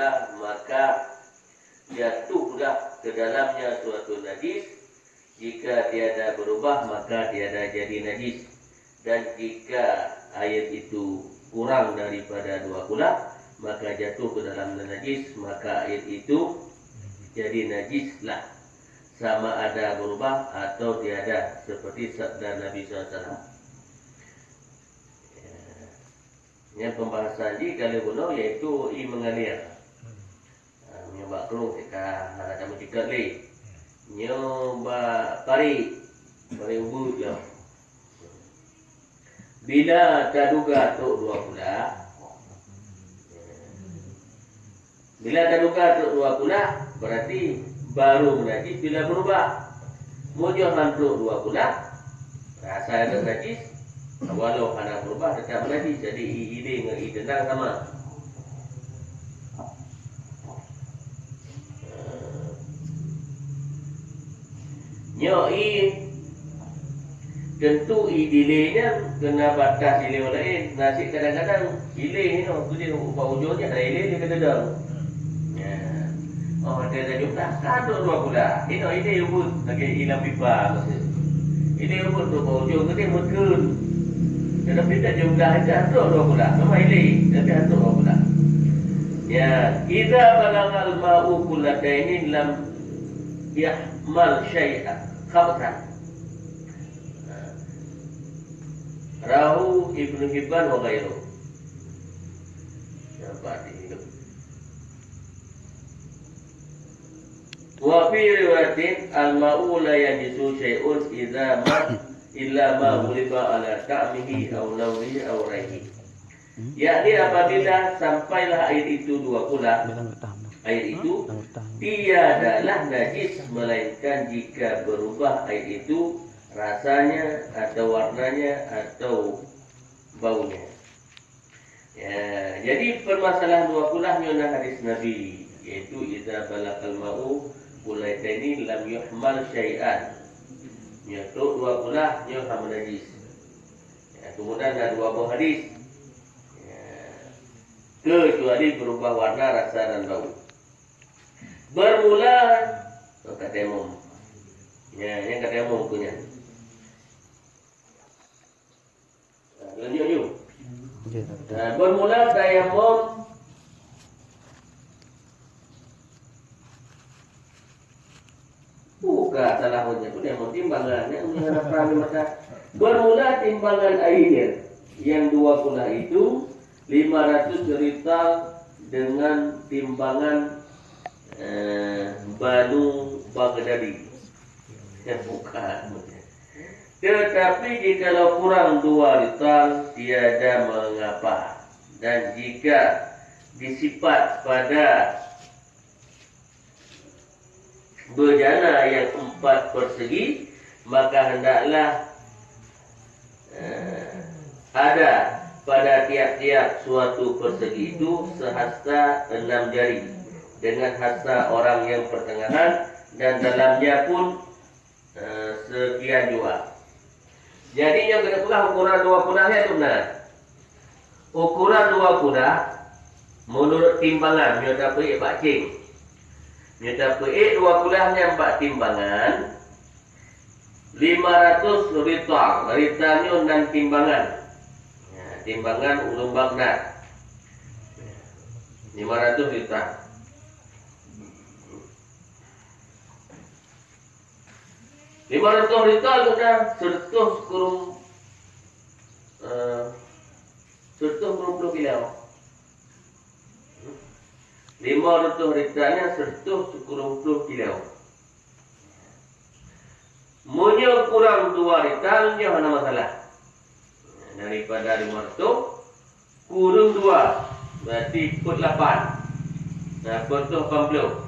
kulah maka jatuhlah ke dalamnya suatu najis. Jika tiada berubah maka tiada jadi najis. Dan jika air itu kurang daripada 2 kulah maka jatuh ke dalam najis, maka air itu jadi najislah, sama ada berubah atau tiada, seperti sabda Nabi SAW. Yang pembahasan ini kali bunuh iaitu mengalir. Nyoba kelung kita ada menjikat le. Nyoba pari ubud lah. Bila terduga tok 2 kulah. Bila terduga tok 2 kulah berarti baru najis bila berubah. Mujur hantuk 2 kulah rasa ada najis. Walau anak berubah tetap najis. Jadi ide dengan idendang sama. Nyoi tentu idilenya kena batas ile lain. Nasi kadang-kadang ile ni tu dia ubah ujungnya ada ile dia kena dang. Ya. Oh dia dah jumpa satu 2 bulan. Ini ide ubud lagi ilang pipa maksud. Ide ubud tu ujung tu dia mekun. Tetapi tak jumlah itu hantuk 2 bulan. Sama ile tapi hantuk 2 bulan. Ya, idza balagal ma'u kullataini lam yahmal syai'an khabthan. Rahu Ibnu Hibban wa ghairuh. Dapat dihidup. Wa fi riwayatin al-ma'u la yajisu syai'un idza ma illa ma ghuliba ala ta'mihi aw lawnihi aw raihi. Yakni apabila sampailah air itu 2 kulah, air itu tiadalah najis melainkan jika berubah air itu rasanya atau warnanya atau baunya. Ya, jadi permasalahan 2 kulah nyona hadis Nabi, yaitu idza balaqal ma'u kullaitaini lam yuhmal syai'an. Yaitu 2 kulah nyona najis. Ya, kemudian ada 2 buah hadis. Ya, kecuali berubah warna, rasa dan bau. Bermula kata temum. Ya, yang kata temum punya. Lanjut. Bermula tayamum buka salah punya tu dia mau timbangan yang mengharapkan masa bermula timbangan air yang 2 kulah itu 500 rital dengan timbangan Banu Baghdadi. Ya bukan. Tetapi jikalau kurang 2 rital tiada mengapa. Dan jika disifat pada bejana yang 4 persegi, maka hendaklah ada pada tiap-tiap suatu persegi itu sehasta 6 jari dengan hasta orang yang pertengahan, dan dalamnya pun sekian jua. Jadi yang kena pula ukuran 2 kulahnya itu benar. Ukuran 2 kulah menurut timbangan nyata peik bakcing. Nyata peik 2 kulahnya 4 timbangan 500 rital. Ritalnya 6 timbangan. Ya, timbangan ulung Baghdad 500 rital. Lima ratus rital sudah 100 kurung 10 kilo. 500 ritalnya 100 kurung 10 kilo. Munyo kurang 2 ritalnya mana masalah. Daripada 500 kurung 2 berarti put 8. Nah, put 80.